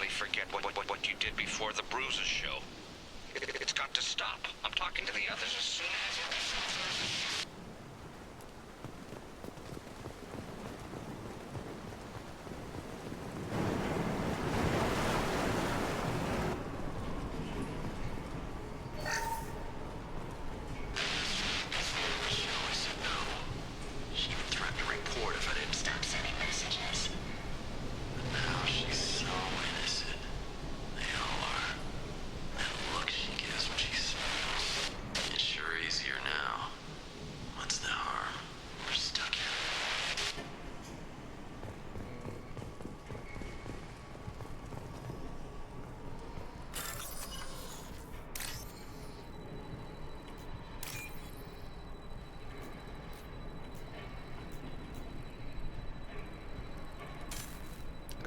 suddenly forget what you did before the Bruises show. It's got to stop. I'm talking to the others as soon as...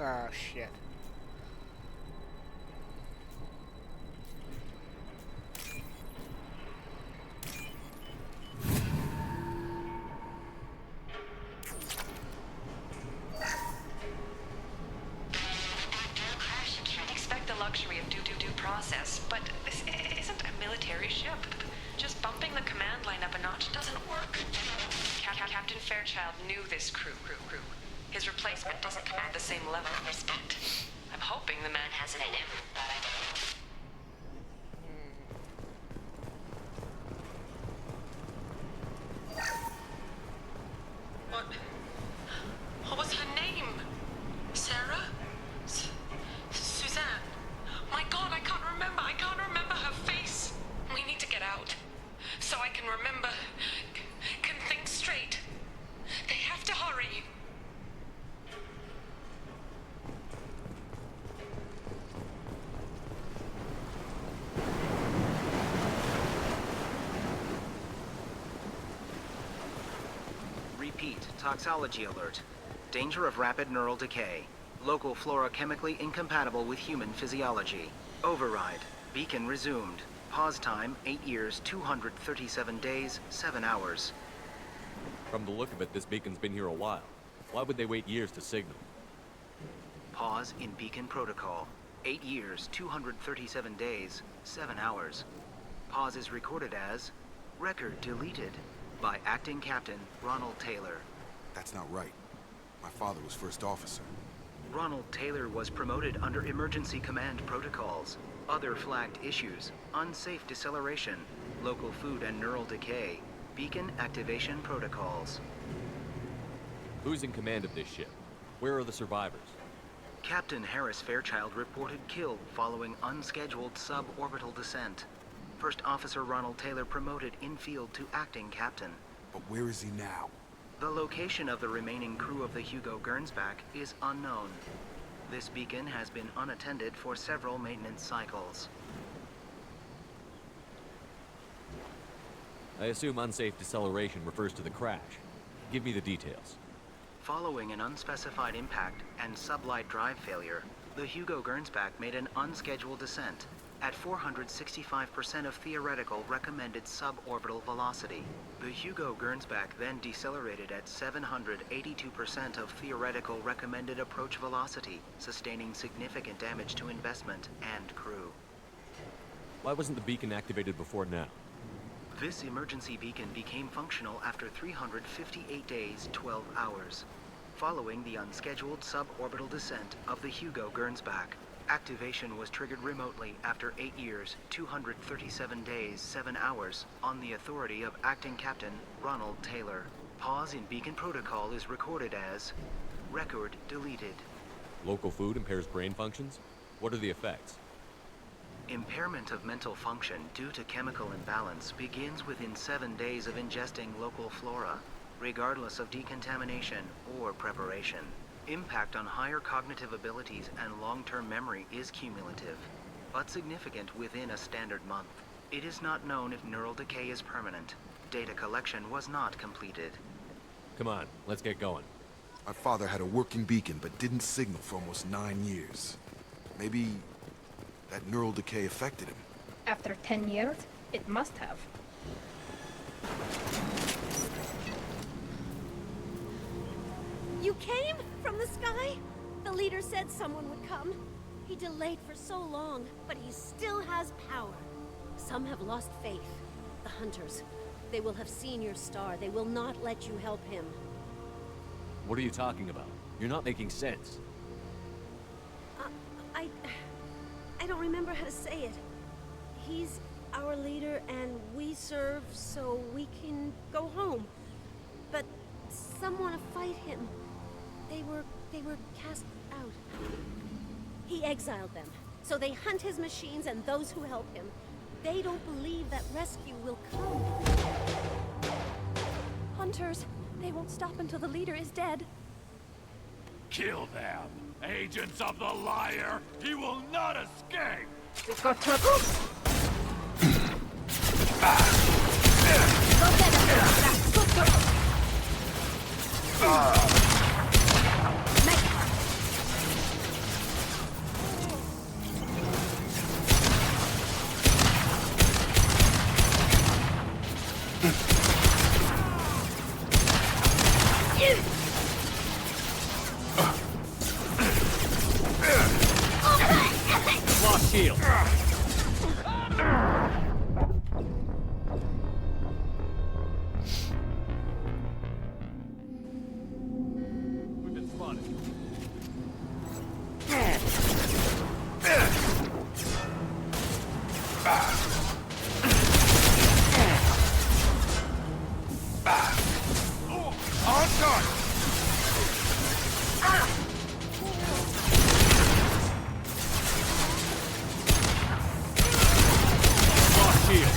Oh, shit. Luxury of due process, but this isn't a military ship. Just bumping the command line up a notch doesn't work. Captain Fairchild knew this crew. His replacement doesn't command the same level of respect. I'm hoping the man has it in him. What was her name? Sarah? Suzanne? My God, I can't remember her face. We need to get out. So I can remember, can think straight. They have to hurry. Repeat, toxology alert. Danger of rapid neural decay. Local flora chemically incompatible with human physiology. Override. Beacon resumed. Pause time, 8 years, 237 days, 7 hours. From the look of it, this beacon's been here a while. Why would they wait years to signal? Pause in beacon protocol. 8 years, 237 days, 7 hours. Pause is recorded as record deleted by Acting Captain Ronald Taylor. That's not right. My father was first officer. Ronald Taylor was promoted under emergency command protocols. Other flagged issues: unsafe deceleration, local food and neural decay, beacon activation protocols. Who's in command of this ship? Where are the survivors? Captain Harris Fairchild reported killed following unscheduled suborbital descent. First Officer Ronald Taylor promoted in-field to acting captain. But where is he now? The location of the remaining crew of the Hugo Gernsback is unknown. This beacon has been unattended for several maintenance cycles. I assume unsafe deceleration refers to the crash. Give me the details. Following an unspecified impact and sublight drive failure, the Hugo Gernsback made an unscheduled descent at 465% of theoretical recommended suborbital velocity. The Hugo Gernsback then decelerated at 782% of theoretical recommended approach velocity, sustaining significant damage to investment and crew. Why wasn't the beacon activated before now? This emergency beacon became functional after 358 days, 12 hours, following the unscheduled suborbital descent of the Hugo Gernsback. Activation was triggered remotely after 8 years, 237 days, 7 hours, on the authority of Acting Captain Ronald Taylor. Pause in beacon protocol is recorded as record deleted. Local food impairs brain functions? What are the effects? Impairment of mental function due to chemical imbalance begins within 7 days of ingesting local flora, regardless of decontamination or preparation. Impact on higher cognitive abilities and long-term memory is cumulative, but significant within a standard month. It is not known if neural decay is permanent. Data collection was not completed. Come on, let's get going. My father had a working beacon, but didn't signal for almost 9 years. Maybe that neural decay affected him. After 10 years, it must have. You came from the sky? The leader said someone would come. He delayed for so long, but he still has power. Some have lost faith. The Hunters. They will have seen your star. They will not let you help him. What are you talking about? You're not making sense. I don't remember how to say it. He's our leader and we serve so we can go home. But some want to fight him. They were cast out. He exiled them, so they hunt his machines and those who help him. They don't believe that rescue will come. Hunters! They won't stop until the leader is dead. Kill them! Agents of the Liar! He will not escape! We got trouble. Lost shield. We've been spotted. On guard! Lost shield.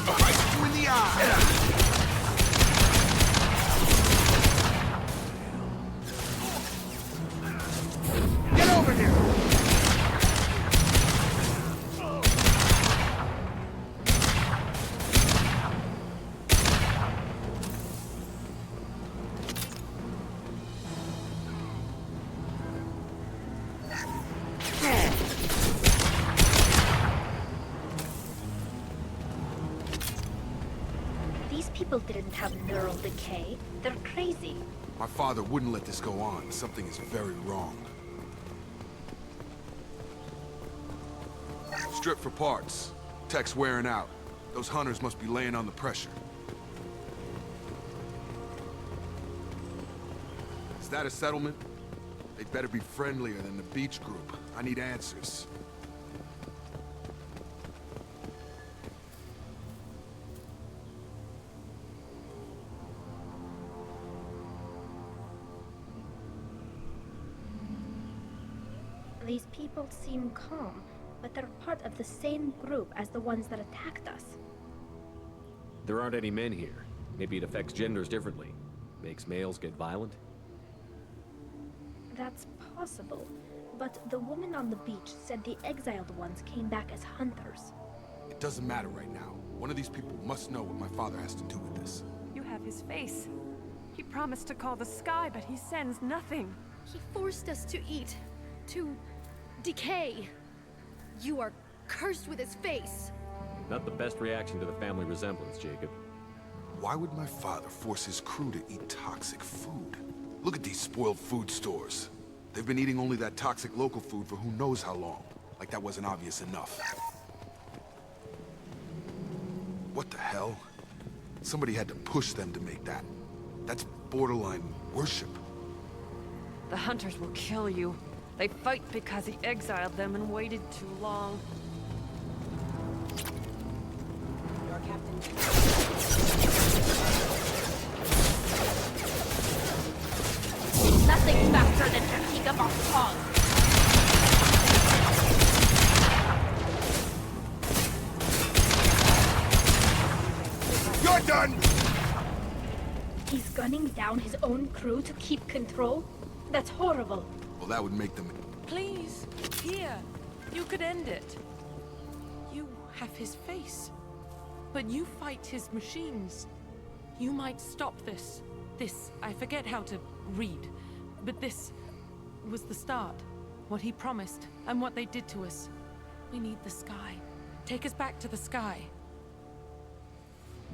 Right you in the eye! Get over here! These people didn't have neural decay. They're crazy. My father wouldn't let this go on. Something is very wrong. Strip for parts. Tech's wearing out. Those hunters must be laying on the pressure. Is that a settlement? They'd better be friendlier than the beach group. I need answers. These people seem calm, but they're part of the same group as the ones that attacked us. There aren't any men here. Maybe it affects genders differently. Makes males get violent? That's possible, but the woman on the beach said the exiled ones came back as hunters. It doesn't matter right now. One of these people must know what my father has to do with this. You have his face. He promised to call the sky, but he sends nothing. He forced us to eat, to decay. You are cursed with his face. Not the best reaction to the family resemblance, Jacob. Why would my father force his crew to eat toxic food? Look at these spoiled food stores. They've been eating only that toxic local food for who knows how long. Like that wasn't obvious enough. What the hell? Somebody had to push them to make that. That's borderline worship. The Hunters will kill you. They fight because he exiled them and waited too long. Your captain. Nothing faster than to pick up our tongue. You're done! He's gunning down his own crew to keep control? That's horrible. Well, that would make them... Please, here. You could end it. You have his face. But you fight his machines. You might stop this. This, I forget how to read. But this was the start. What he promised, and what they did to us. We need the sky. Take us back to the sky.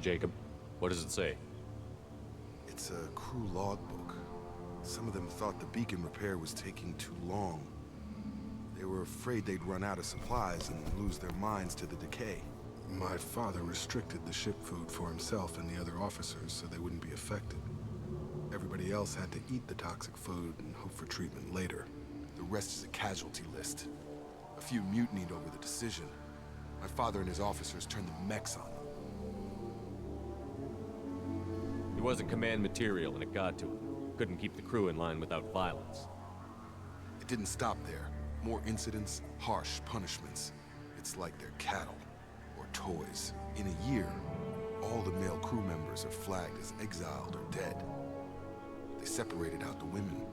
Jacob, what does it say? It's a crew logbook. Some of them thought the beacon repair was taking too long. They were afraid they'd run out of supplies and lose their minds to the decay. My father restricted the ship food for himself and the other officers so they wouldn't be affected. Everybody else had to eat the toxic food and hope for treatment later. The rest is a casualty list. A few mutinied over the decision. My father and his officers turned the mechs on them. He wasn't command material and it got to him. Couldn't keep the crew in line without violence. It didn't stop there. More incidents, harsh punishments. It's like they're cattle, or toys. In a year, all the male crew members are flagged as exiled or dead. They separated out the women,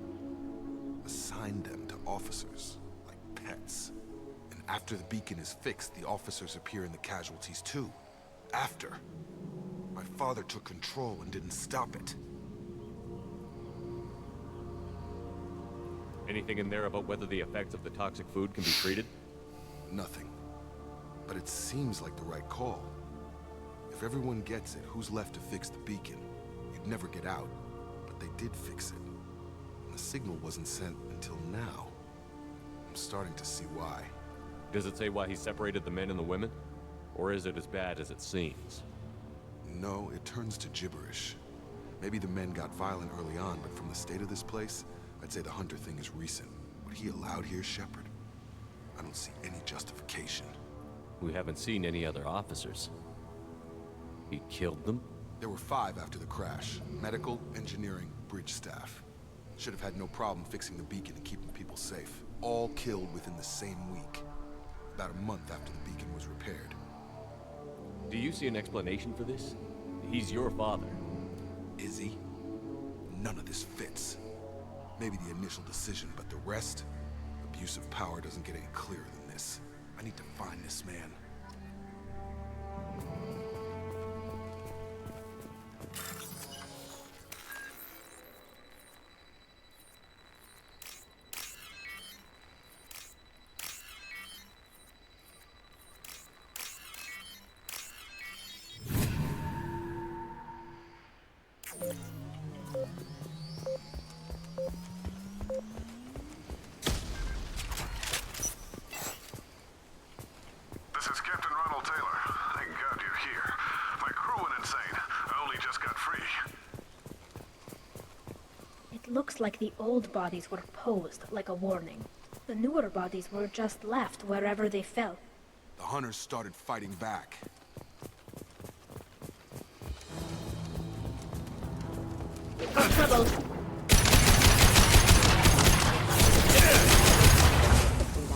assigned them to officers, like pets. And after the beacon is fixed, the officers appear in the casualties too. After. My father took control and didn't stop it. Anything in there about whether the effects of the toxic food can be treated? Nothing. But it seems like the right call. If everyone gets it, who's left to fix the beacon? You'd never get out. But they did fix it. And the signal wasn't sent until now. I'm starting to see why. Does it say why he separated the men and the women? Or is it as bad as it seems? No, it turns to gibberish. Maybe the men got violent early on, but from the state of this place, I'd say the Hunter thing is recent. What he allowed here, Shepard? I don't see any justification. We haven't seen any other officers. He killed them? There were 5 after the crash. Medical, engineering, bridge staff. Should have had no problem fixing the beacon and keeping people safe. All killed within the same week. About a month after the beacon was repaired. Do you see an explanation for this? He's your father. Is he? None of this fits. Maybe the initial decision, but the rest? Abuse of power doesn't get any clearer than this. I need to find this man. This is Captain Ronald Taylor. Thank God you're here. My crew went insane. I only just got free. It looks like the old bodies were posed like a warning. The newer bodies were just left wherever they fell. The Hunters started fighting back. Trouble.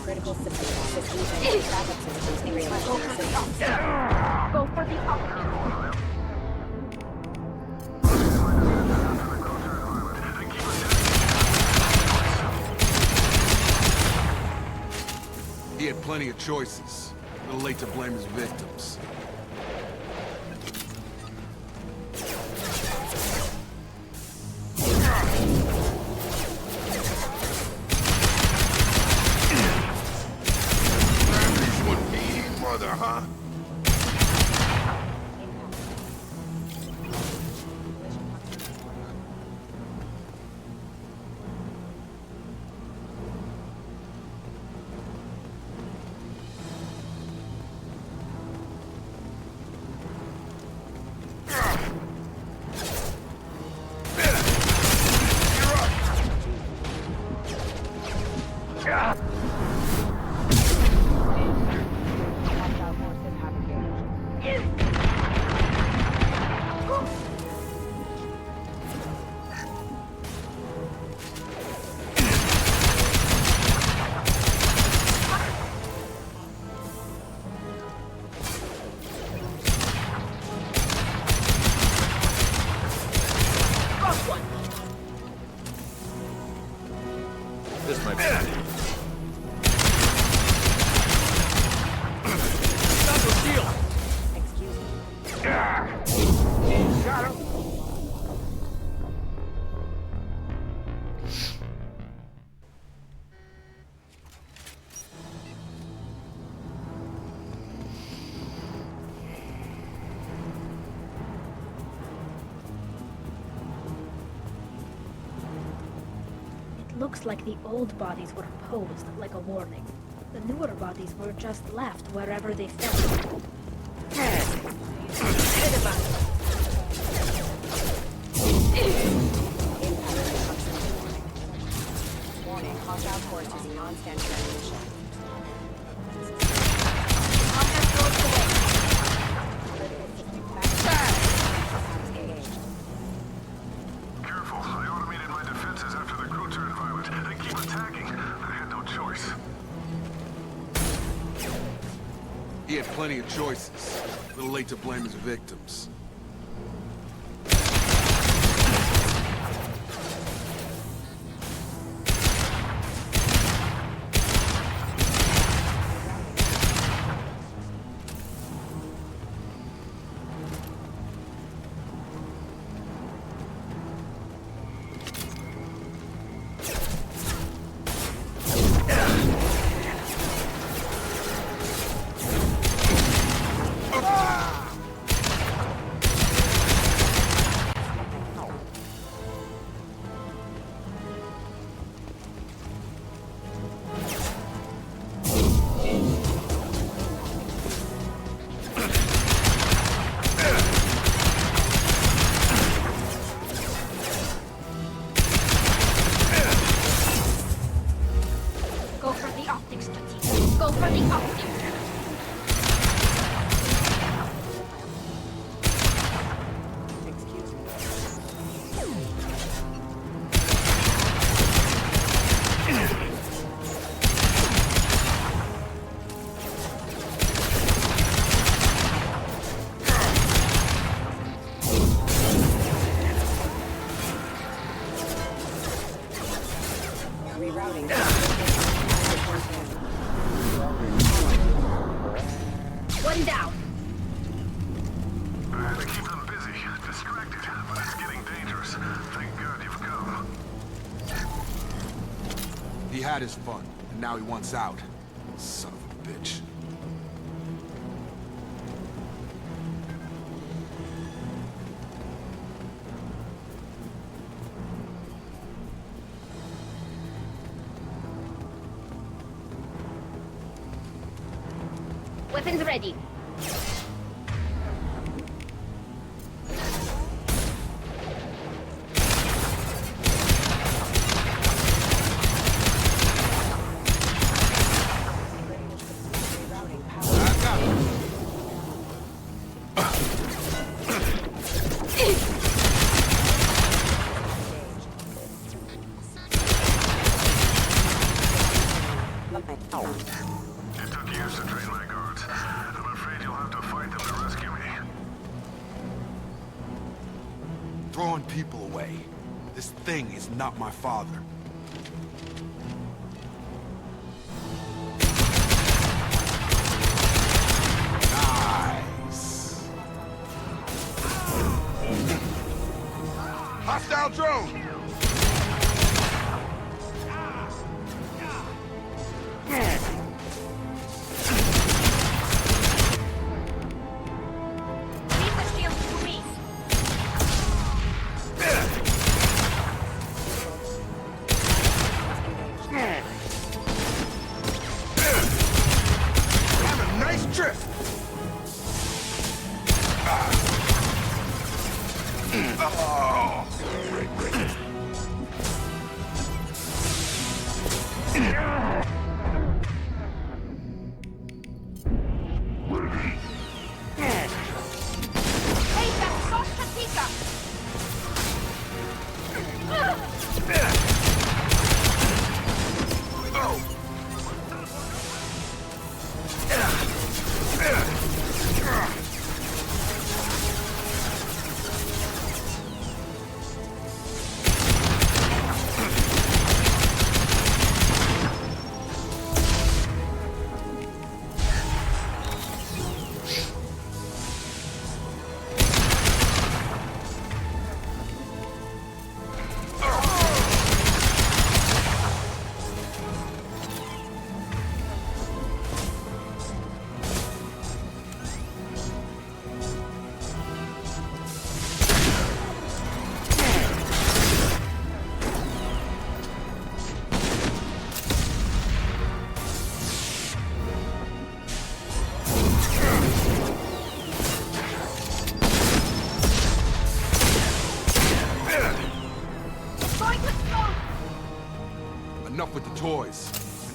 Critical systems Go for the option. He had plenty of choices. A little late to blame his victims. looks like the old bodies were posed like a warning. The newer bodies were just left wherever they fell. Warning, hostile force using non-standard ammunition. Careful, I automated my defenses after the crew turned violent. They keep attacking. I had no choice. He had plenty of choices. A little late to blame his victims. Go for the optics, Tatika. Go for the optics. Rerouting. One down. I had to keep them busy, distracted, but it's getting dangerous. Thank God you've come. He had his fun, and now he wants out. Son of a bitch. Weapons ready. It took years to train my guards. I'm afraid you'll have to fight them to rescue me. Throwing people away. This thing is not my father. Nice. Hostile drone! Leave the shield to me. Have a nice trip! Hey, that's not Tatika.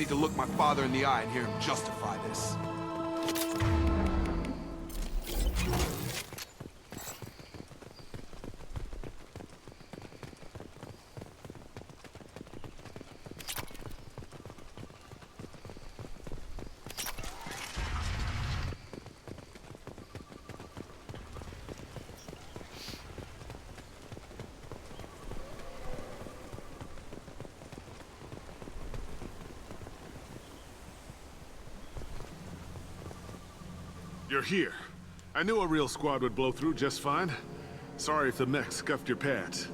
to look my father in the eye and hear him justify this. You're here. I knew a real squad would blow through just fine. Sorry if the mech scuffed your pads.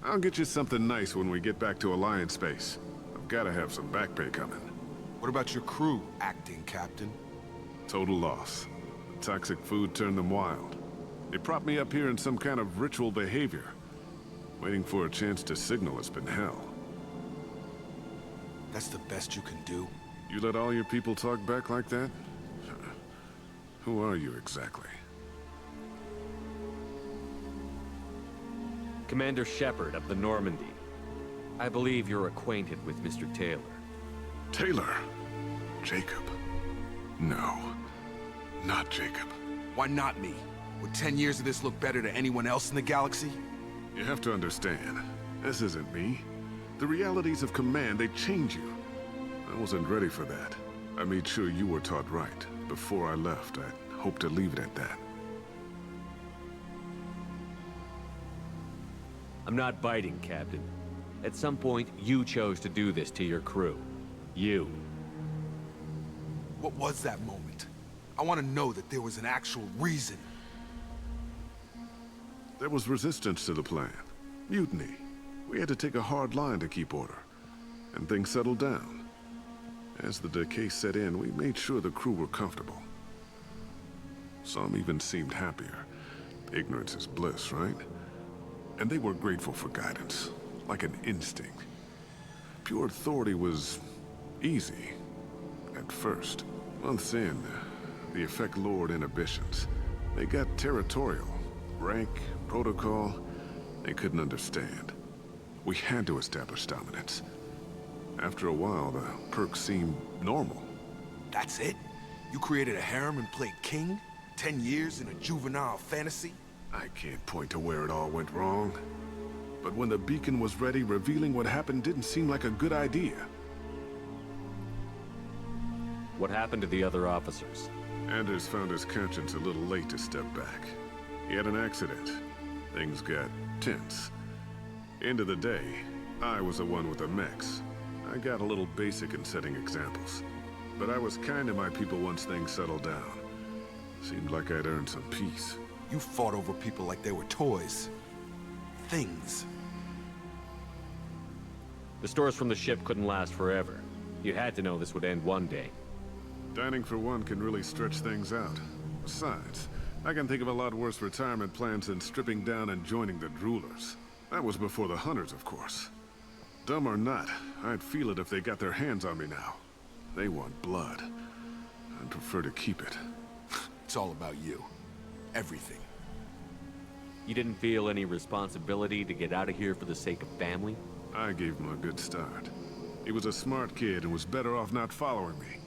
I'll get you something nice when we get back to Alliance space. I've gotta have some back pay coming. What about your crew, acting captain? Total loss. The toxic food turned them wild. They propped me up here in some kind of ritual behavior. Waiting for a chance to signal has been hell. That's the best you can do? You let all your people talk back like that? Who are you exactly? Commander Shepard of the Normandy. I believe you're acquainted with Mr. Taylor. Taylor? Jacob? No. Not Jacob. Why not me? Would 10 years of this look better to anyone else in the galaxy? You have to understand, this isn't me. The realities of command, they change you. I wasn't ready for that. I made sure you were taught right. Before I left, I hoped to leave it at that. I'm not biting, Captain. At some point, you chose to do this to your crew. You. What was that moment? I want to know that there was an actual reason. There was resistance to the plan. Mutiny. We had to take a hard line to keep order. And things settled down. As the decay set in, we made sure the crew were comfortable. Some even seemed happier. Ignorance is bliss, right? And they were grateful for guidance, like an instinct. Pure authority was easy, at first. Months in, the effect lowered inhibitions. They got territorial. Rank, protocol, they couldn't understand. We had to establish dominance. After a while, the perks seemed normal. That's it? You created a harem and played king? 10 years in a juvenile fantasy? I can't point to where it all went wrong. But when the beacon was ready, revealing what happened didn't seem like a good idea. What happened to the other officers? Anders found his conscience a little late to step back. He had an accident. Things got tense. End of the day, I was the one with the mechs. I got a little basic in setting examples. But I was kind to my people once things settled down. Seemed like I'd earned some peace. You fought over people like they were toys. Things. The stores from the ship couldn't last forever. You had to know this would end one day. Dining for one can really stretch things out. Besides, I can think of a lot worse retirement plans than stripping down and joining the Droolers. That was before the Hunters, of course. Dumb or not, I'd feel it if they got their hands on me now. They want blood. I'd prefer to keep it. It's all about you. Everything. You didn't feel any responsibility to get out of here for the sake of family? I gave him a good start. He was a smart kid and was better off not following me.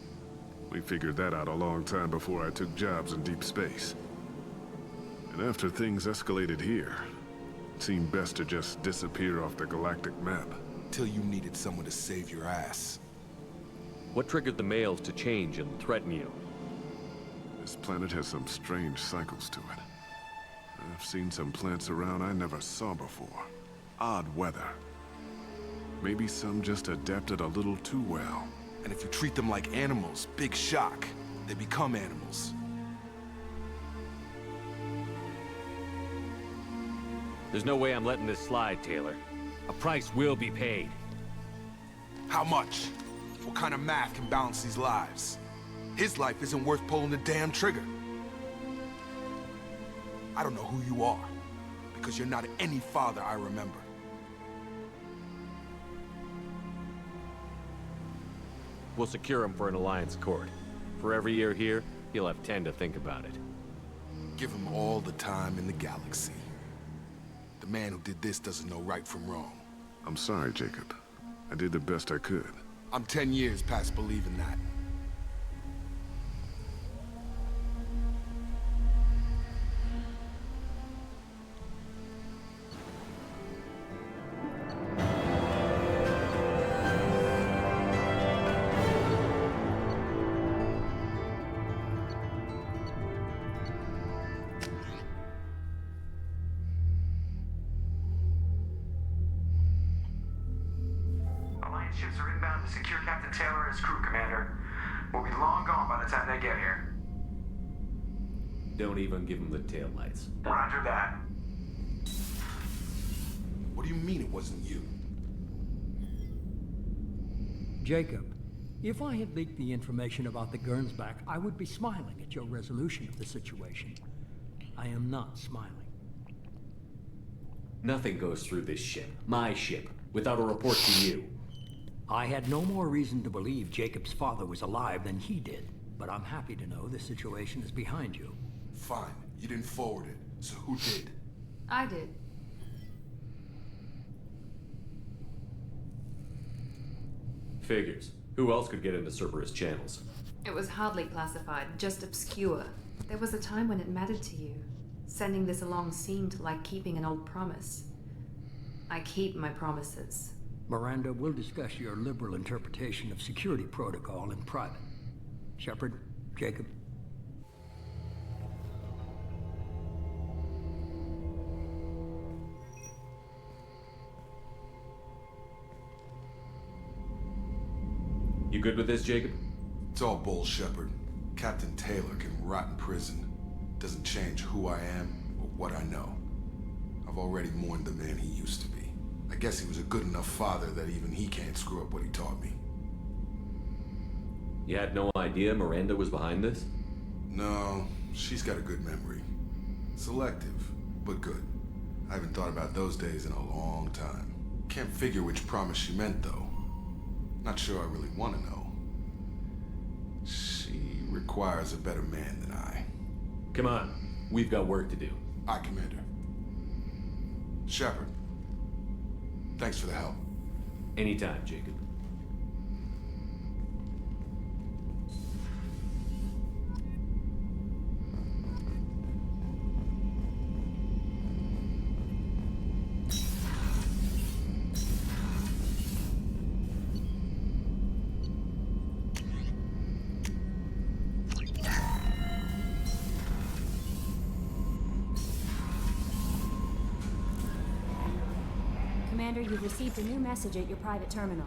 We figured that out a long time before I took jobs in deep space. And after things escalated here, it seemed best to just disappear off the galactic map. Till you needed someone to save your ass. What triggered the males to change and threaten you? This planet has some strange cycles to it. I've seen some plants around I never saw before. Odd weather. Maybe some just adapted a little too well. And if you treat them like animals, big shock. They become animals. There's no way I'm letting this slide, Taylor. A price will be paid. How much? What kind of math can balance these lives? His life isn't worth pulling the damn trigger. I don't know who you are, because you're not any father I remember. We'll secure him for an Alliance court. For every year here, he'll have 10 to think about it. Give him all the time in the galaxy. The man who did this doesn't know right from wrong. I'm sorry, Jacob. I did the best I could. I'm 10 years past believing that. Alliance ships are inbound to secure Captain Taylor and his crew, Commander. We'll be long gone by the time they get here. Don't even give him the taillights. Roger that. What do you mean it wasn't you? Jacob, if I had leaked the information about the Gernsback, I would be smiling at your resolution of the situation. I am not smiling. Nothing goes through this ship, my ship, without a report to you. I had no more reason to believe Jacob's father was alive than he did, but I'm happy to know the situation is behind you. Fine. You didn't forward it, so who did? I did. Figures. Who else could get into Cerberus channels? It was hardly classified, just obscure. There was a time when it mattered to you. Sending this along seemed like keeping an old promise. I keep my promises. Miranda, we'll discuss your liberal interpretation of security protocol in private. Shepard, Jacob. You good with this, Jacob? It's all bull, Shepard. Captain Taylor can rot in prison. Doesn't change who I am or what I know. I've already mourned the man he used to be. I guess he was a good enough father that even he can't screw up what he taught me. You had no idea Miranda was behind this? No, she's got a good memory. Selective, but good. I haven't thought about those days in a long time. Can't figure which promise she meant, though. Not sure I really want to know. She requires a better man than I. Come on, we've got work to do. Aye, Commander. Shepard, thanks for the help. Anytime, Jacob. Commander, you've received a new message at your private terminal.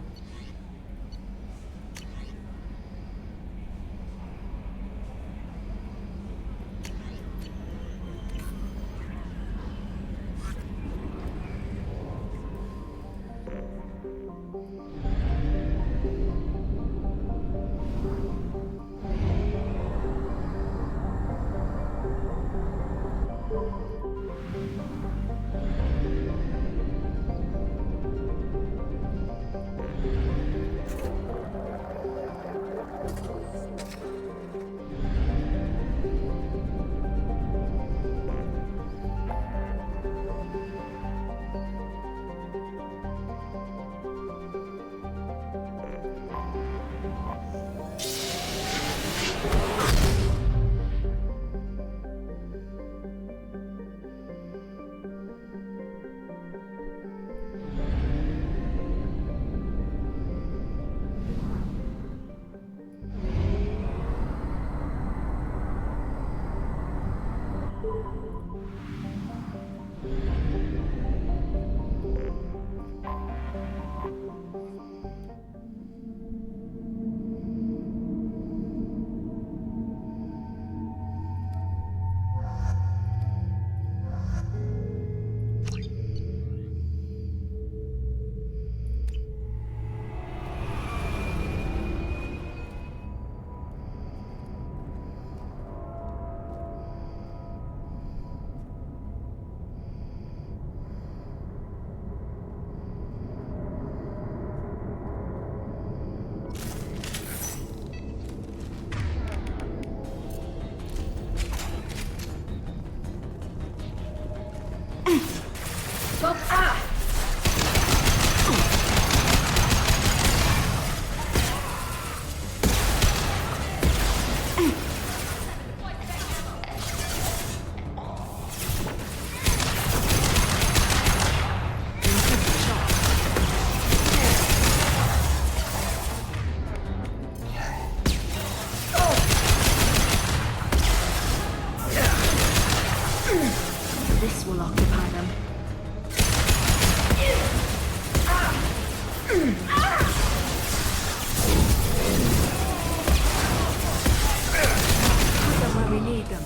This will occupy them. Put them where we need them.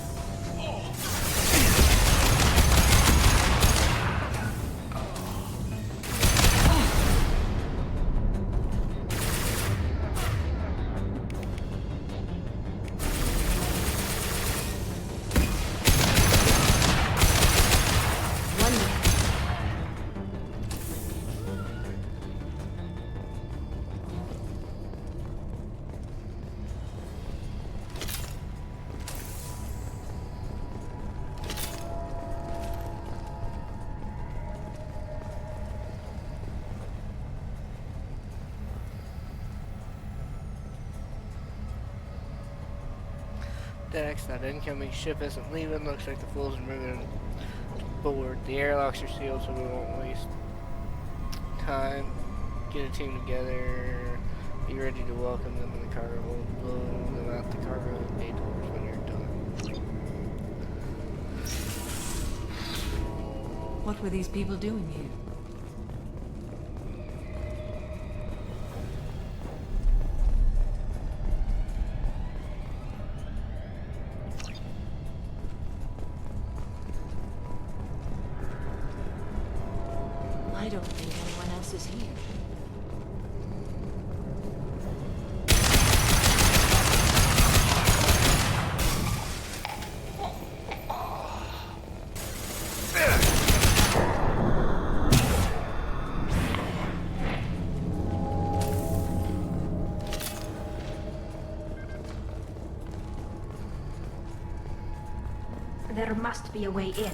Dex, that incoming ship isn't leaving. Looks like the fools are moving forward. The airlocks are sealed, so we won't waste time. Get a team together. Be ready to welcome them in the cargo hold. Blow them out the cargo bay doors when you're done. What were these people doing here? I don't think anyone else is here. There must be a way in.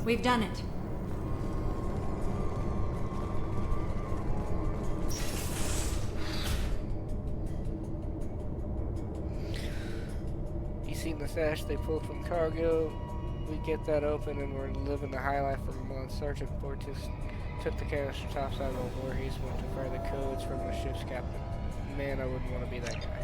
We've done it. You seen the stash they pulled from cargo? We get that open and we're living the high life for a month. Sergeant Fortis took the canister topside of Voorhees, went to fire the codes from the ship's captain. Man, I wouldn't want to be that guy.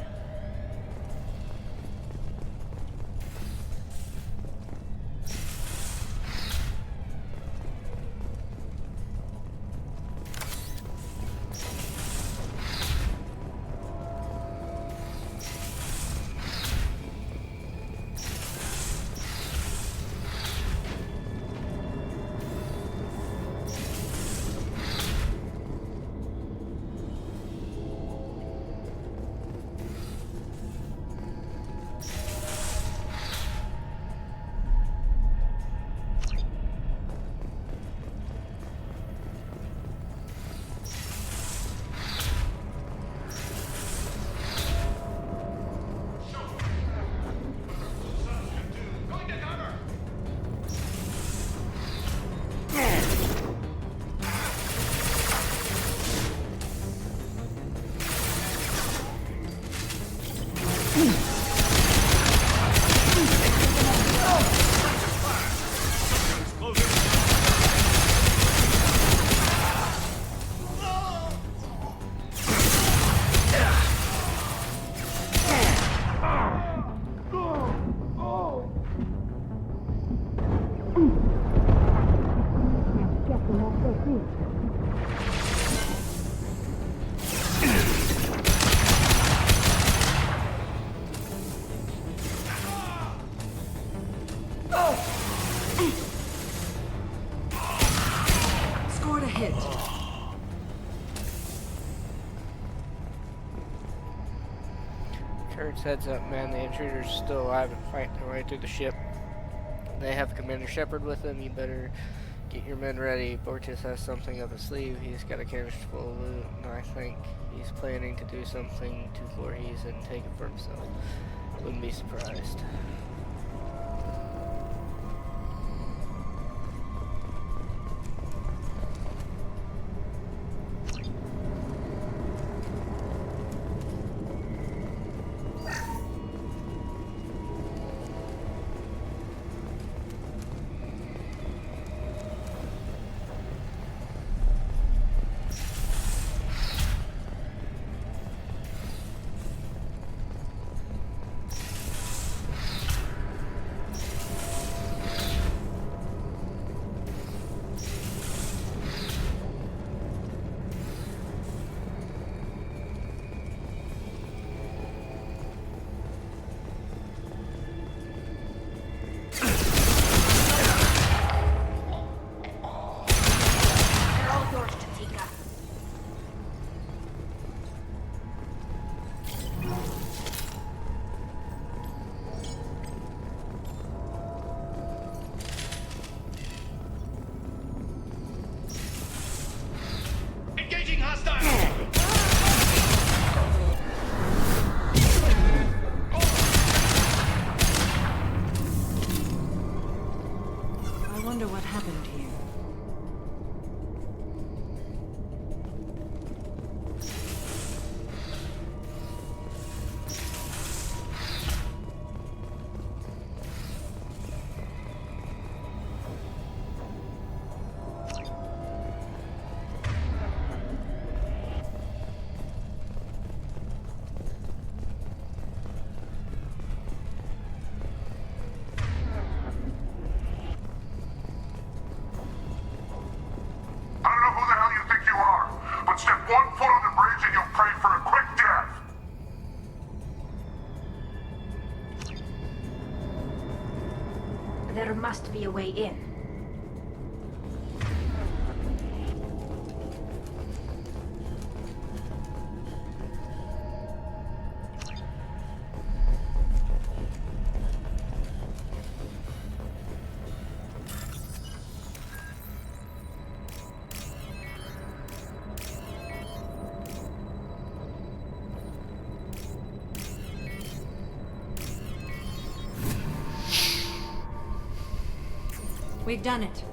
Scored a hit. Kurtz, heads up, man. The intruders are still alive and fighting their way through the ship. They have Commander Shepard with them. You better Get your men ready. Borges has something up his sleeve. He's got a canister full of loot, and I think he's planning to do something to Voorhees and take it for himself. Wouldn't be surprised. There must be a way in. We've done it.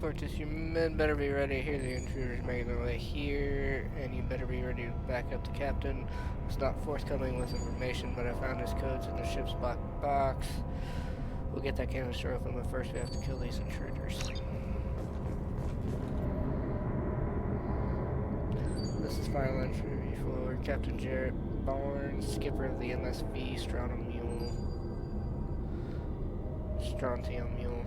Cortez, your men better be ready to hear the intruders making their way here, and you better be ready to back up the captain. It's not forthcoming with information, but I found his codes in the ship's black box. We'll get that canister open, but first we have to kill these intruders. This is final entry for Captain Jarrett Barnes, skipper of the MSV Strontium Mule.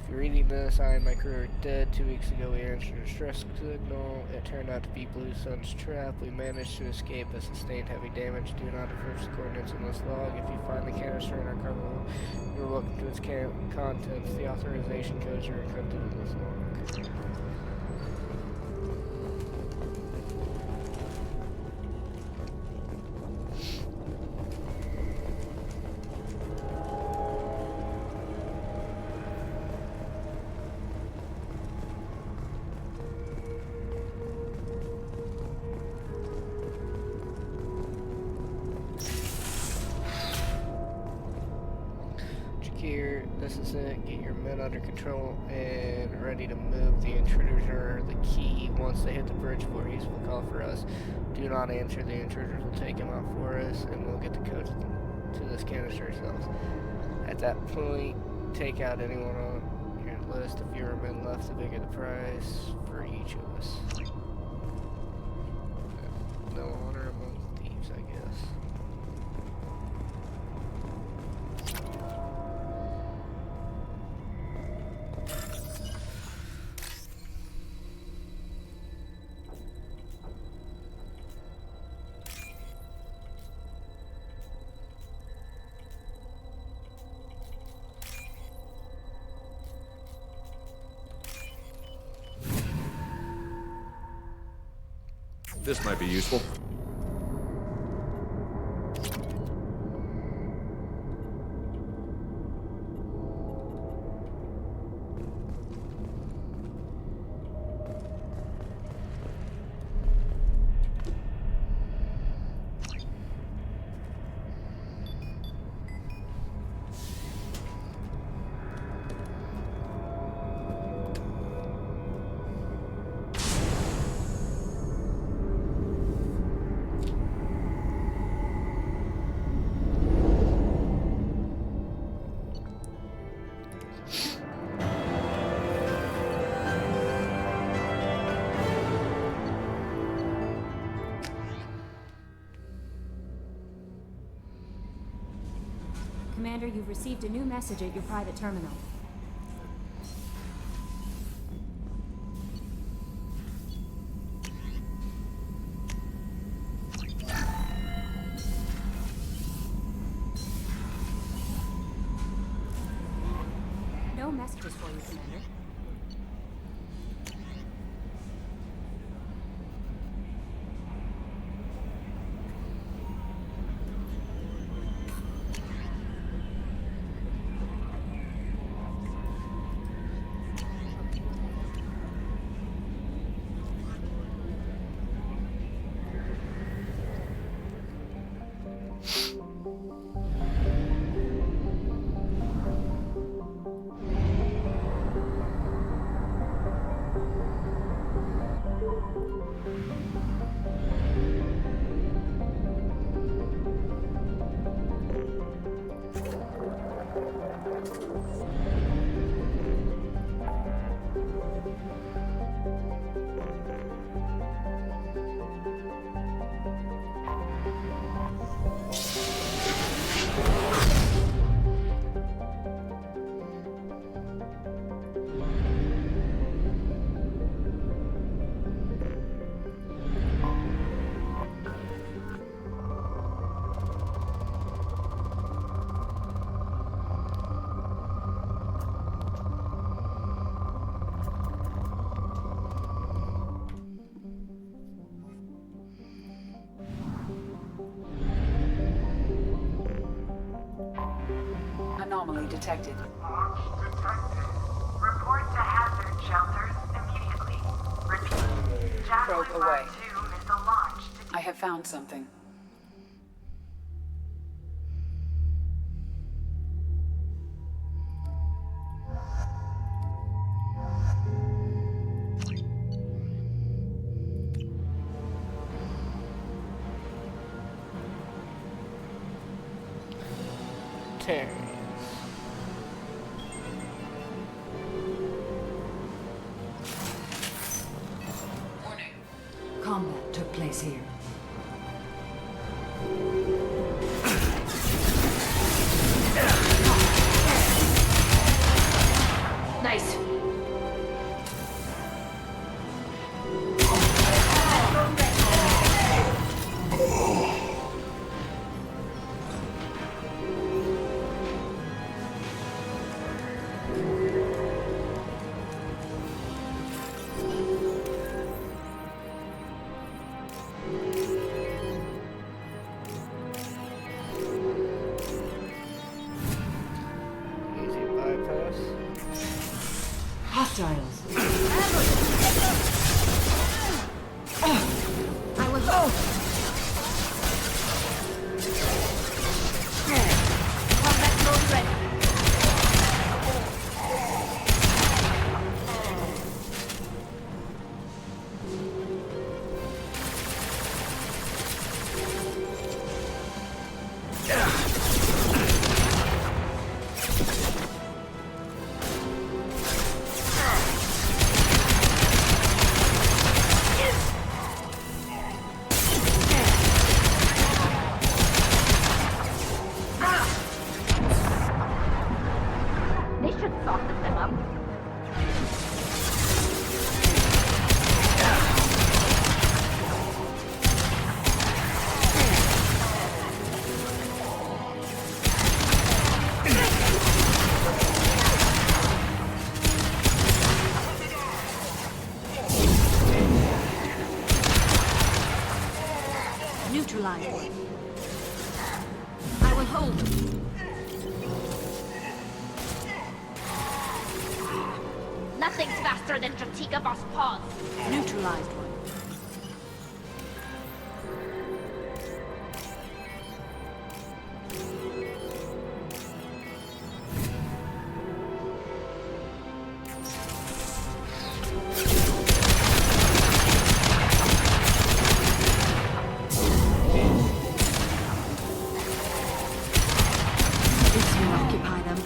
If you're reading this, I and my crew are dead. 2 weeks ago we answered a distress signal. It turned out to be Blue Sun's trap. We managed to escape but sustained heavy damage. Do not reverse the coordinates in this log. If you find the canister in our cargo, you're welcome to its contents. The authorization codes are encrypted in this log. This is it. Get your men under control and ready to move. The intruders are the key. Once they hit the bridge, Voorhees will call for us. Do not answer. The intruders will take him out for us, and we'll get the codes to this canister ourselves. At that point, take out anyone on your list. The fewer men left, the bigger the prize for each of us. No honor among thieves, I guess. This might be useful. Commander, you've received a new message at your private terminal. No messages for you, Commander. Anomaly detected. Report to hazard shelters immediately. Repeat. Probe Javelin away. Mark 2 is launched. I have found something. Terrans. Warning. Combat took place here. Nice. Easy bypass. Hostiles. I will go. Combat mode ready. They should soften them up. Neutralized. I will hold. Nothing's faster than Jatika Boss Paws. Neutralized one. This will occupy them.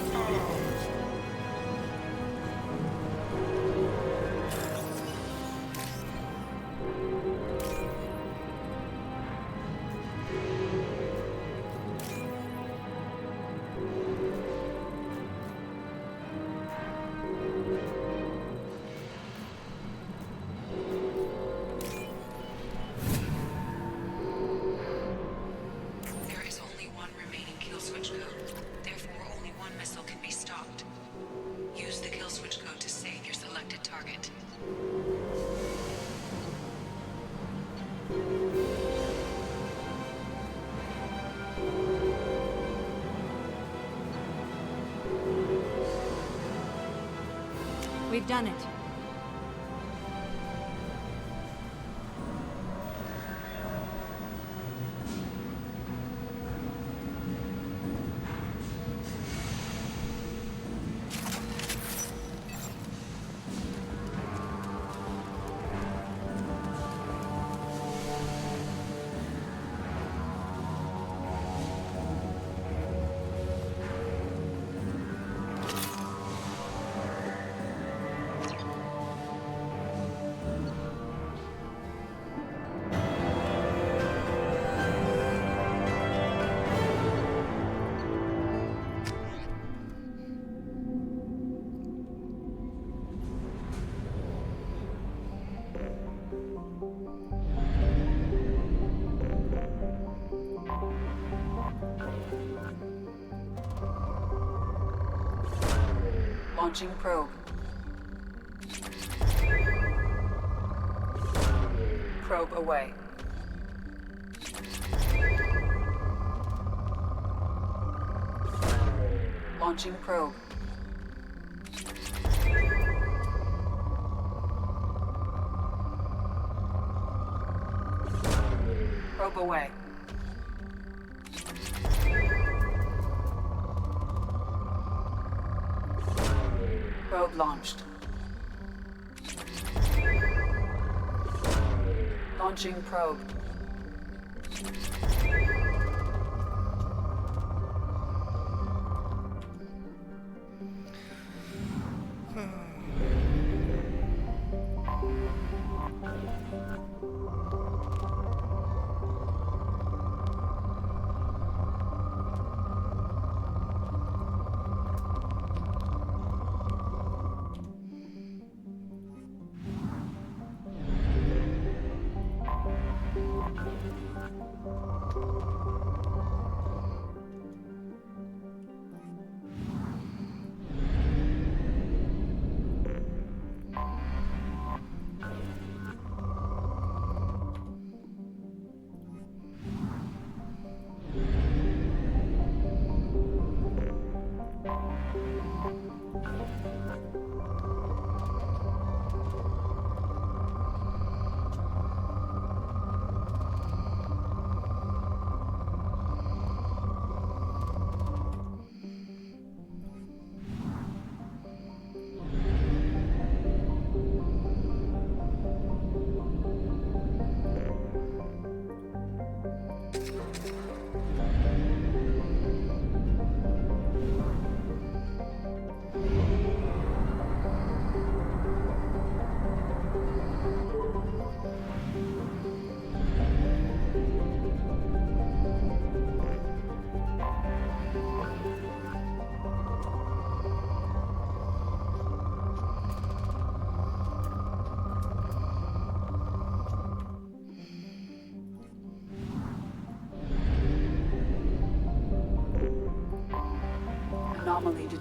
There is only one remaining kill switch code. Therefore, only one missile can be stopped. Use the kill switch code to save your selected target. We've done it. Launching probe. Probe away. Launching probe. Probe away. Probe launched. Launching probe.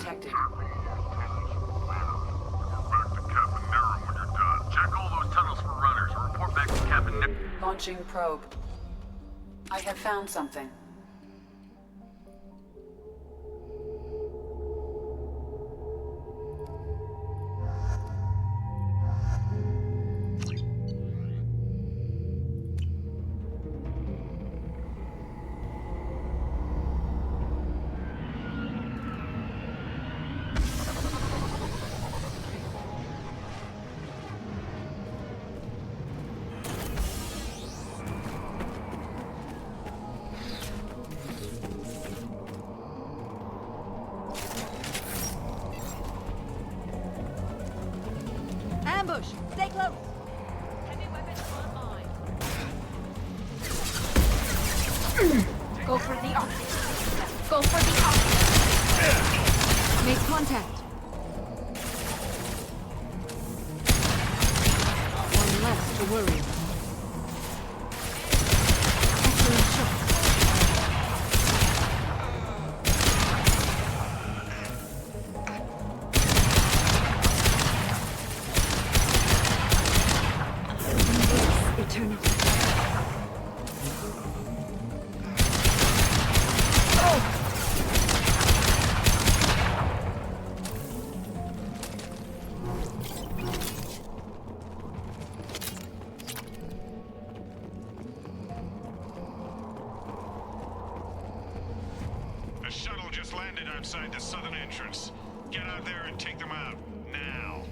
detected. Back to Captain Nero when you're done. Check all those tunnels for runners and report back to Captain Nero. Launching probe. I have found something. Ambush! Stay close! Go for the opposite. Go for the opposite. Make contact. One less to worry about. Excellent shot. Embrace eternity. The shuttle just landed outside the southern entrance. Get out there and take them out. Now.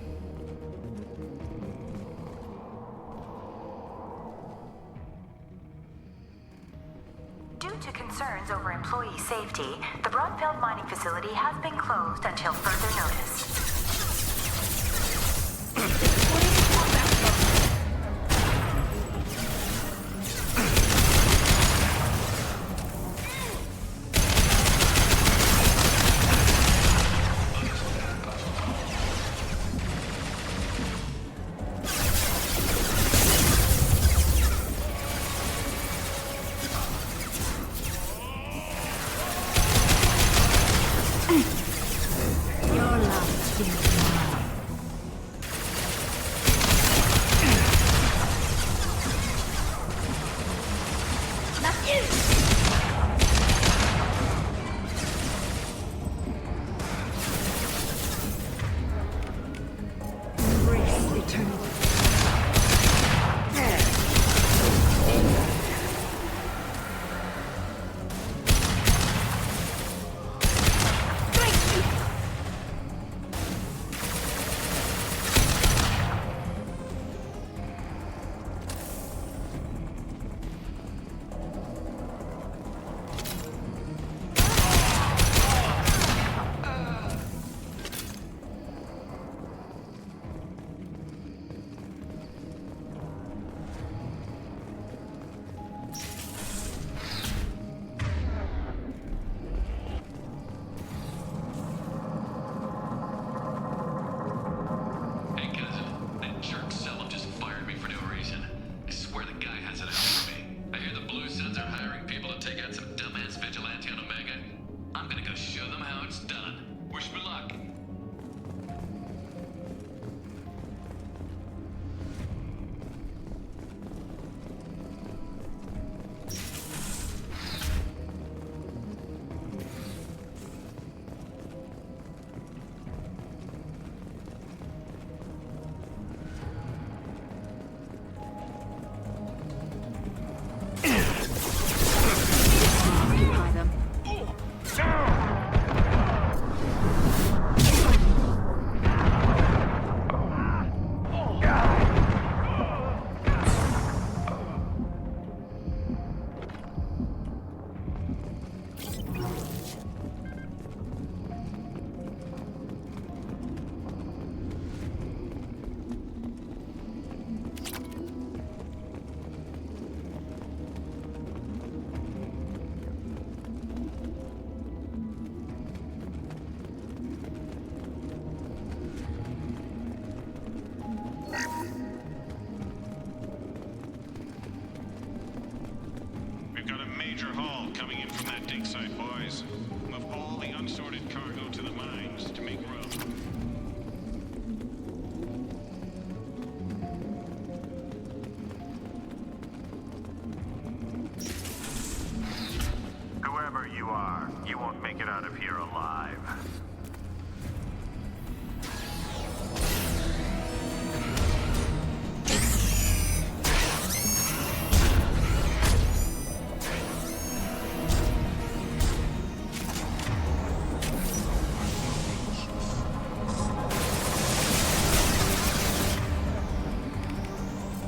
Due to concerns over employee safety, the Broadfield mining facility has been closed until further notice. Your life is mine. That's you! Embrace eternity. Hey, cousin. That jerk Selim just fired me for no reason. I swear the guy has it out for me. I hear the Blue Suns are hiring people to take out some dumbass vigilante on Omega. I'm gonna go show them how it's done. Wish me luck. Occupy them. We've got a major haul coming in from that dig site, boys. Move all the unsorted cargo to the mines. You won't make it out of here alive.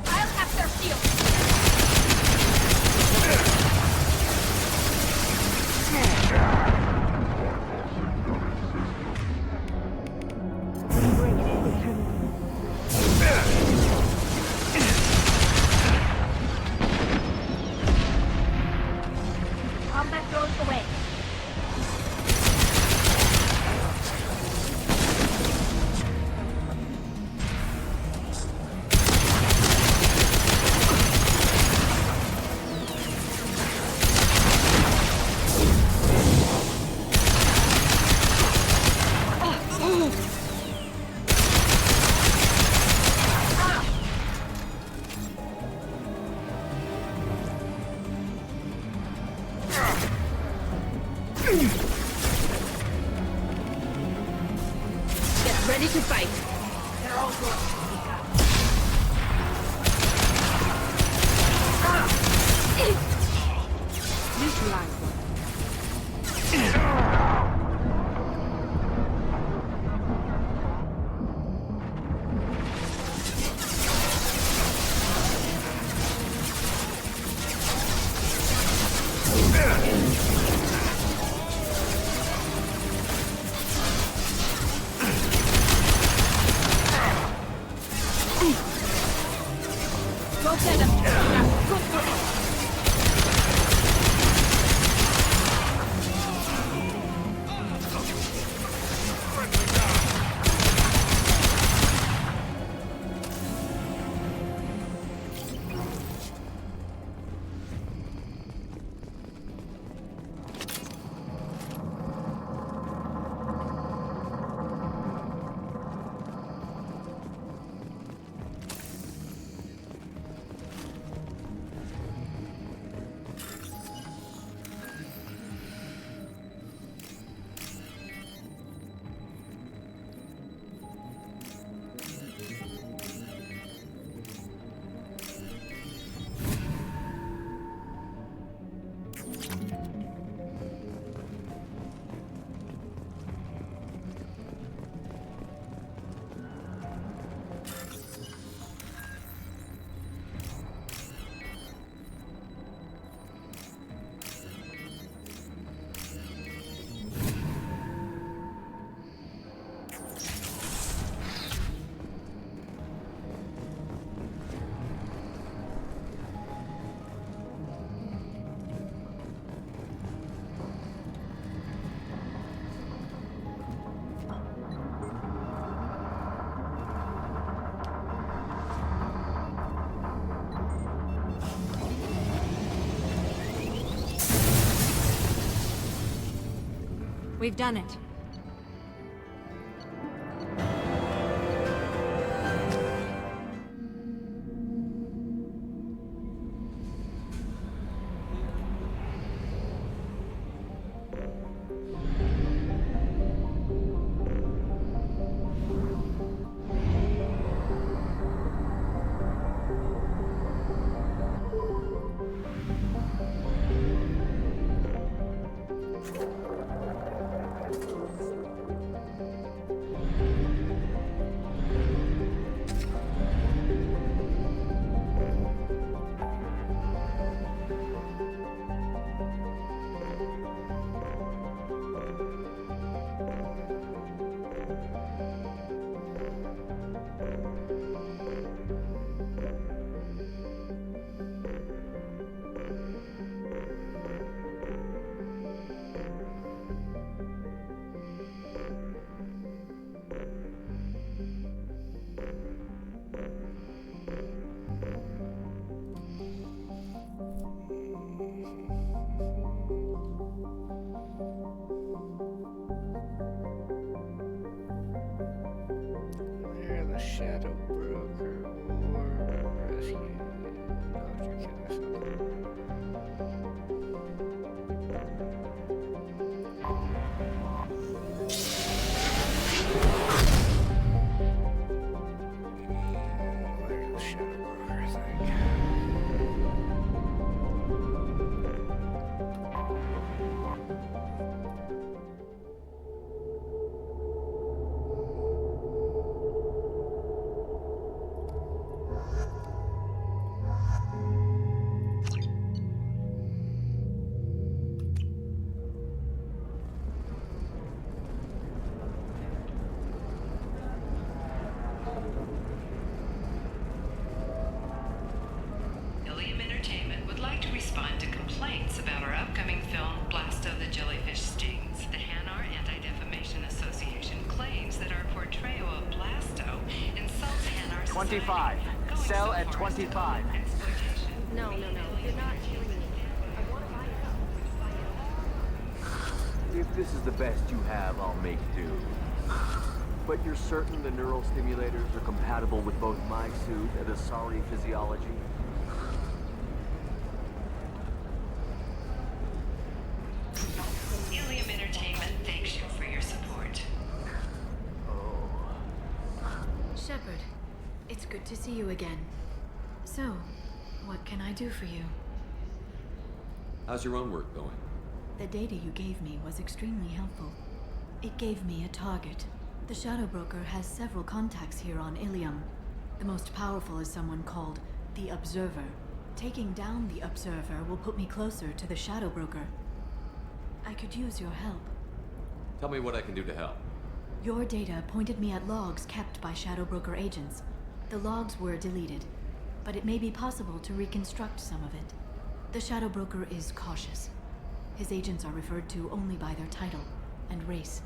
I'll have their shield. Combat drones away. Get ready to fight. They're all yours. Neutralize one. Go get them. Good work. We've done it. complaints about our upcoming film, Blasto the Jellyfish Stings. The Hanar Anti-Defamation Association claims that our portrayal of Blasto insults Hanar 25. Sell at 25. No, you're not hearing me. I want to buy it. If this is the best you have, I'll make do. But you're certain the neural stimulators are compatible with both my suit and Asari physiology? Ilium Entertainment thanks you for your support. Shepard, it's good to see you again. So, what can I do for you? How's your own work going? The data you gave me was extremely helpful. It gave me a target. The Shadow Broker has several contacts here on Ilium. The most powerful is someone called the Observer. Taking down the Observer will put me closer to the Shadow Broker. I could use your help. Tell me what I can do to help. Your data pointed me at logs kept by Shadow Broker agents. The logs were deleted, but it may be possible to reconstruct some of it. The Shadow Broker is cautious. His agents are referred to only by their title and race.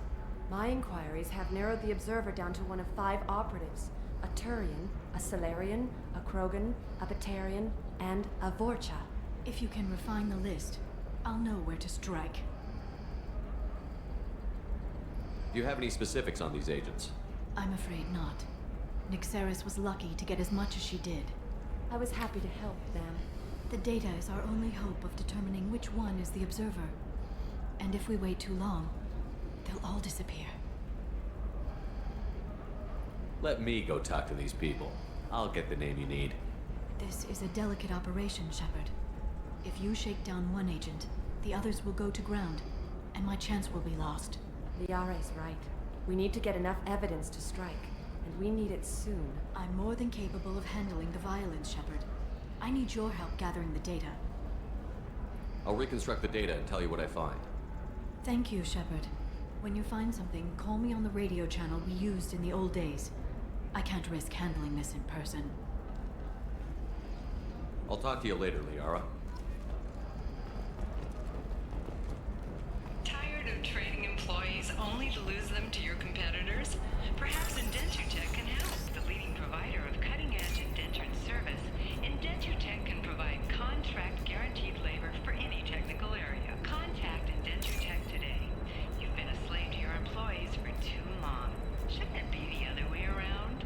My inquiries have narrowed the Observer down to one of 5 operatives. A Turian, a Salarian, a Krogan, a Batarian, and a Vorcha. If you can refine the list, I'll know where to strike. Do you have any specifics on these agents? I'm afraid not. Nyxeris was lucky to get as much as she did. I was happy to help them. The data is our only hope of determining which one is the Observer. And if we wait too long, they'll all disappear. Let me go talk to these people. I'll get the name you need. This is a delicate operation, Shepard. If you shake down one agent, the others will go to ground, and my chance will be lost. Liare's right. We need to get enough evidence to strike, and we need it soon. I'm more than capable of handling the violence, Shepard. I need your help gathering the data. I'll reconstruct the data and tell you what I find. Thank you, Shepard. When you find something, call me on the radio channel we used in the old days. I can't risk handling this in person. I'll talk to you later, Liara. Tired of trading employees only to lose them to your competitors? Perhaps Indentutech can help. The leading provider of cutting-edge indentured service, Indentutech can provide contract-guaranteed labor for any technical area. Contact Indentutech today. You've been a slave to your employees for too long. Shouldn't it be the other way around?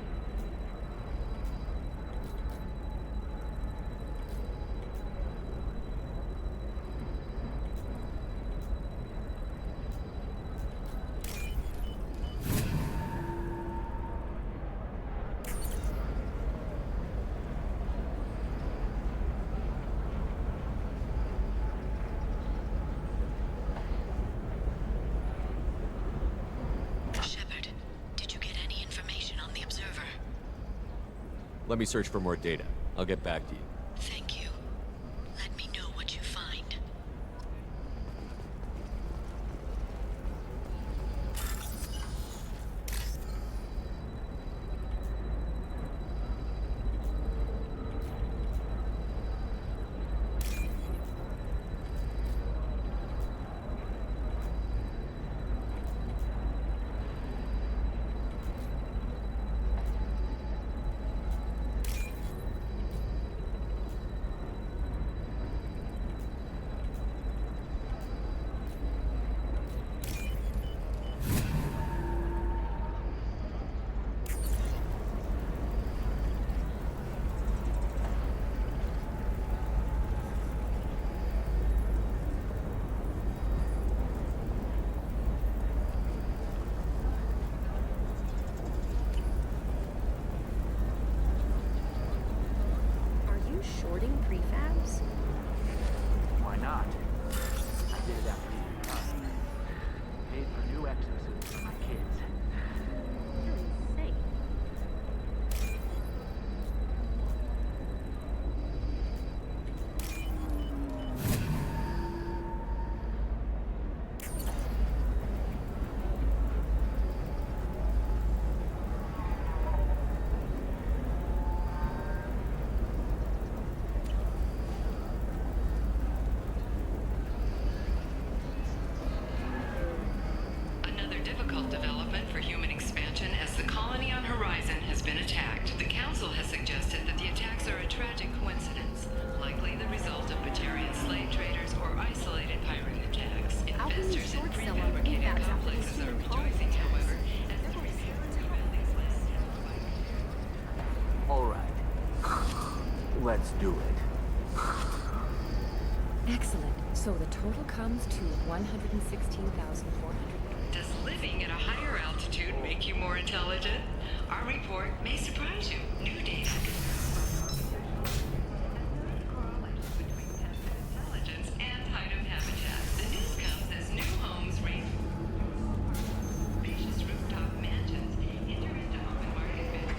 Let me search for more data. I'll get back to you. Thank you. Let me know what you find. Shorting prefabs? Why not? I did it after you paid for new exosuits for my kids. You're insane. Let's do it. Excellent. So the total comes to 116,400. Does living at a higher altitude make you more intelligent? Our report may surprise you. New data between intelligence and height of habitat. The news comes as new homes range from spacious rooftop mansions enter into open market bidding.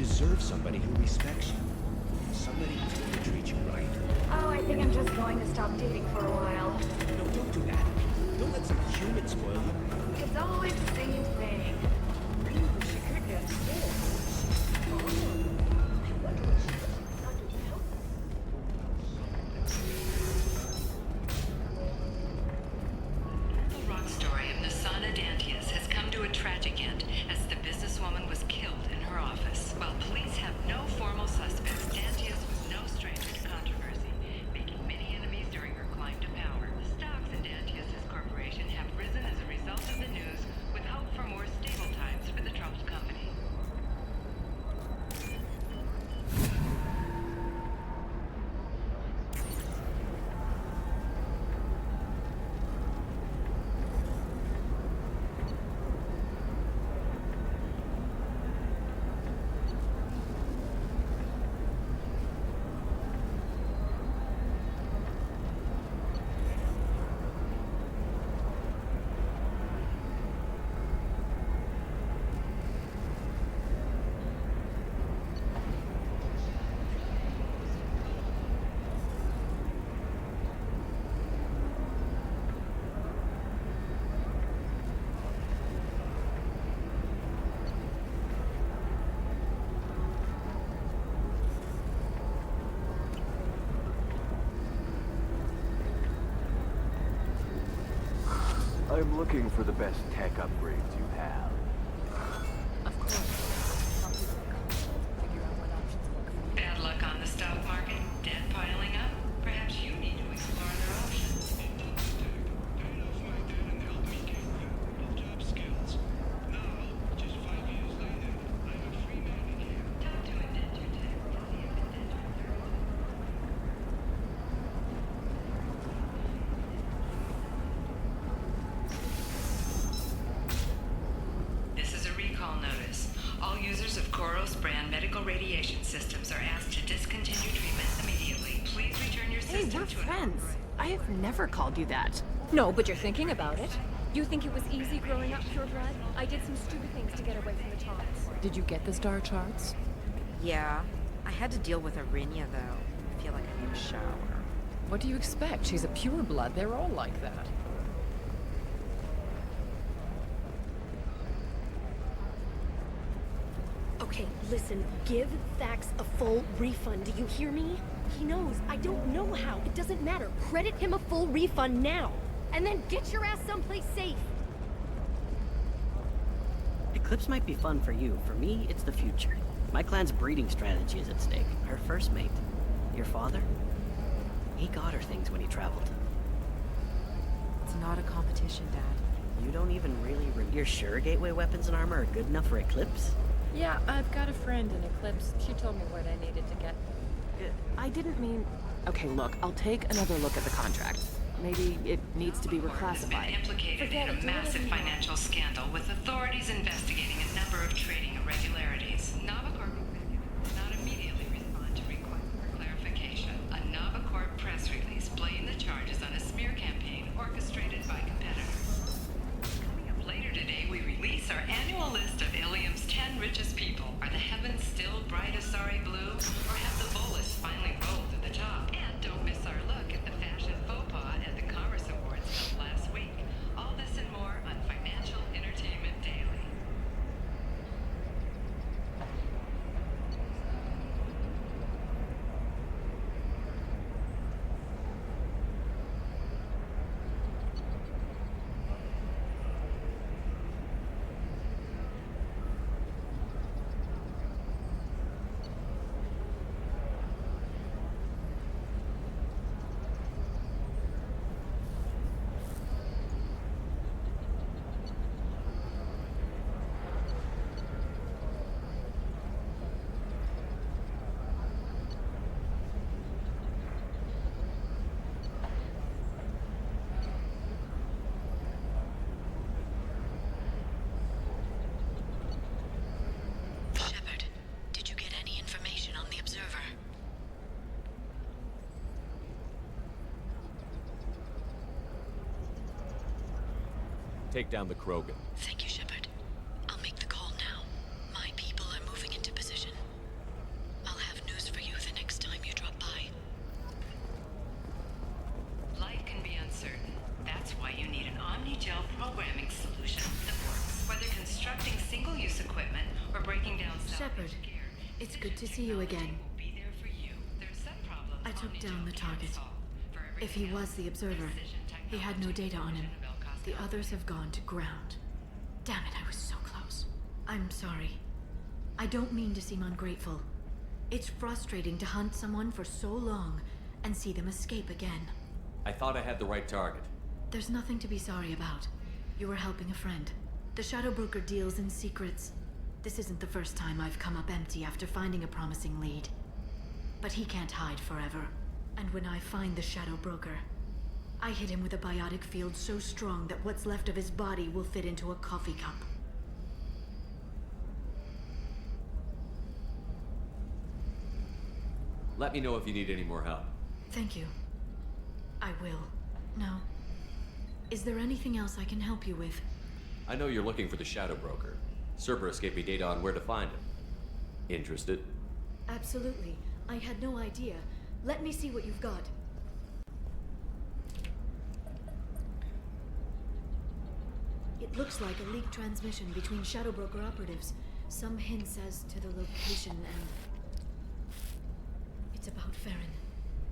deserve somebody who respects you. Somebody who's going to treat you right. Oh, I think I'm just going to stop dating for a while. No, don't do that. Don't let some human spoil you. It's always the same thing. Ooh, she could get sick. Oh, I wonder what she not to help. The rock story of Nasana Dantius has come to a tragic end as the businesswoman was killed in her office. While police have no formal suspects, Dantius was no stranger to controversy, making many enemies during her climb to power. The stocks in Dantius' corporation have risen as a result of the news, with hope for more stable times for the troubled company. I'm looking for the best tech upgrades you have. Of course. Bad luck on the stock market? Debt piling up? Perhaps you need to explore other options. This is a recall notice. All users of Koros brand medical radiation systems are asked to discontinue treatment immediately. Please return your Hey, system we're to friends. I have never called you that. No, but you're thinking about it. You think it was easy growing up purebred? I did some stupid things to get away from the taunts. Did you get the star charts? Yeah. I had to deal with Arinia, though. I feel like I need a shower. What do you expect? She's a pureblood. They're all like that. Okay, listen, give Thax a full refund. Do you hear me? He knows. I don't know how. It doesn't matter. Credit him a full refund now. And then get your ass someplace safe. Eclipse might be fun for you. For me, it's the future. My clan's breeding strategy is at stake. Her first mate, your father, he got her things when he traveled. It's not a competition, Dad. You don't even really... You're sure gateway weapons and armor are good enough for Eclipse? Yeah, I've got a friend in Eclipse. She told me what I needed to get. I didn't mean... Okay, look, I'll take another look at the contract. Maybe it needs to be reclassified. Been implicated in a massive financial scandal with authorities investigating a number of trading irregularities. Navacorp executives did not immediately respond to requests for clarification. A Navacorp take down the Krogan. Thank you, Shepard. I'll make the call now. My people are moving into position. I'll have news for you the next time you drop by. Life can be uncertain. That's why you need an Omnigel programming solution that works, whether constructing single-use equipment or breaking down Shepard, it's good to see you again. I took down the target. If he was the Observer, he had no data on him. The others have gone to ground. Damn it, I was so close. I'm sorry. I don't mean to seem ungrateful. It's frustrating to hunt someone for so long and see them escape again. I thought I had the right target. There's nothing to be sorry about. You were helping a friend. The Shadow Broker deals in secrets. This isn't the first time I've come up empty after finding a promising lead. But he can't hide forever. And when I find the Shadow Broker, I hit him with a biotic field so strong that what's left of his body will fit into a coffee cup. Let me know if you need any more help. Thank you. I will. Now, is there anything else I can help you with? I know you're looking for the Shadow Broker. Cerberus gave me data on where to find him. Interested? Absolutely. I had no idea. Let me see what you've got. It looks like a leaked transmission between Shadow Broker operatives. Some hints as to the location and... It's about Farron.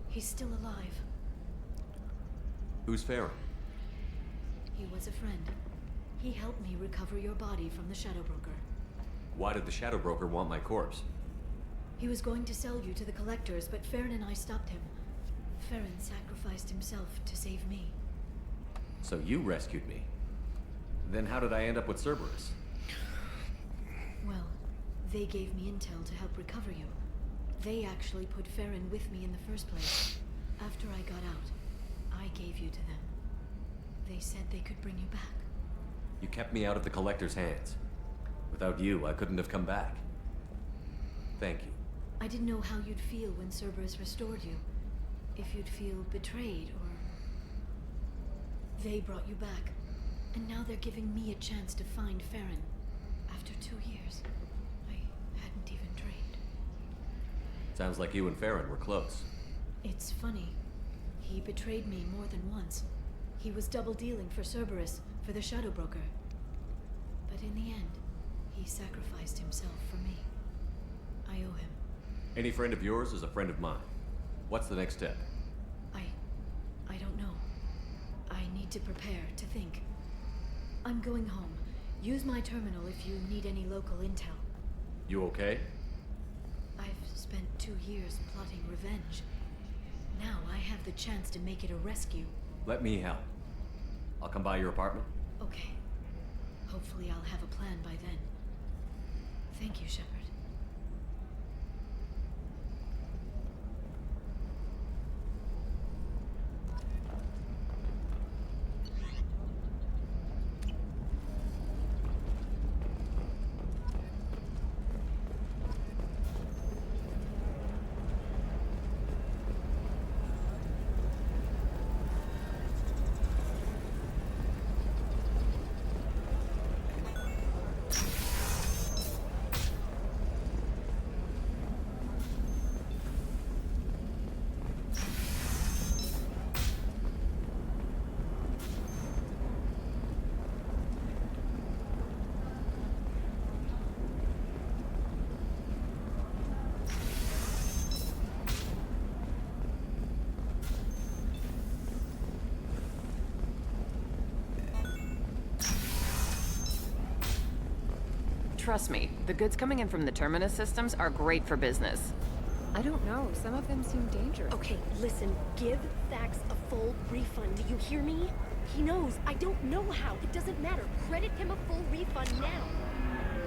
He's still alive. Who's Farron? He was a friend. He helped me recover your body from the Shadow Broker. Why did the Shadow Broker want my corpse? He was going to sell you to the Collectors, but Farron and I stopped him. Farron sacrificed himself to save me. So you rescued me. Then how did I end up with Cerberus? Well, they gave me intel to help recover you. They actually put Farron with me in the first place. After I got out, I gave you to them. They said they could bring you back. You kept me out of the Collector's hands. Without you, I couldn't have come back. Thank you. I didn't know how you'd feel when Cerberus restored you. If you'd feel betrayed, or... They brought you back. And now they're giving me a chance to find Farron. After 2 years, I hadn't even trained. Sounds like you and Farron were close. It's funny. He betrayed me more than once. He was double dealing for Cerberus, for the Shadow Broker. But in the end, he sacrificed himself for me. I owe him. Any friend of yours is a friend of mine. What's the next step? I don't know. I need to prepare, to think. I'm going home. Use my terminal if you need any local intel. You okay? I've spent 2 years plotting revenge. Now I have the chance to make it a rescue. Let me help. I'll come by your apartment. Okay. Hopefully I'll have a plan by then. Thank you, Shepard. Trust me, the goods coming in from the Terminus systems are great for business. I don't know. Some of them seem dangerous. Okay, listen. Give Thax a full refund. Do you hear me? He knows. I don't know how. It doesn't matter. Credit him a full refund now.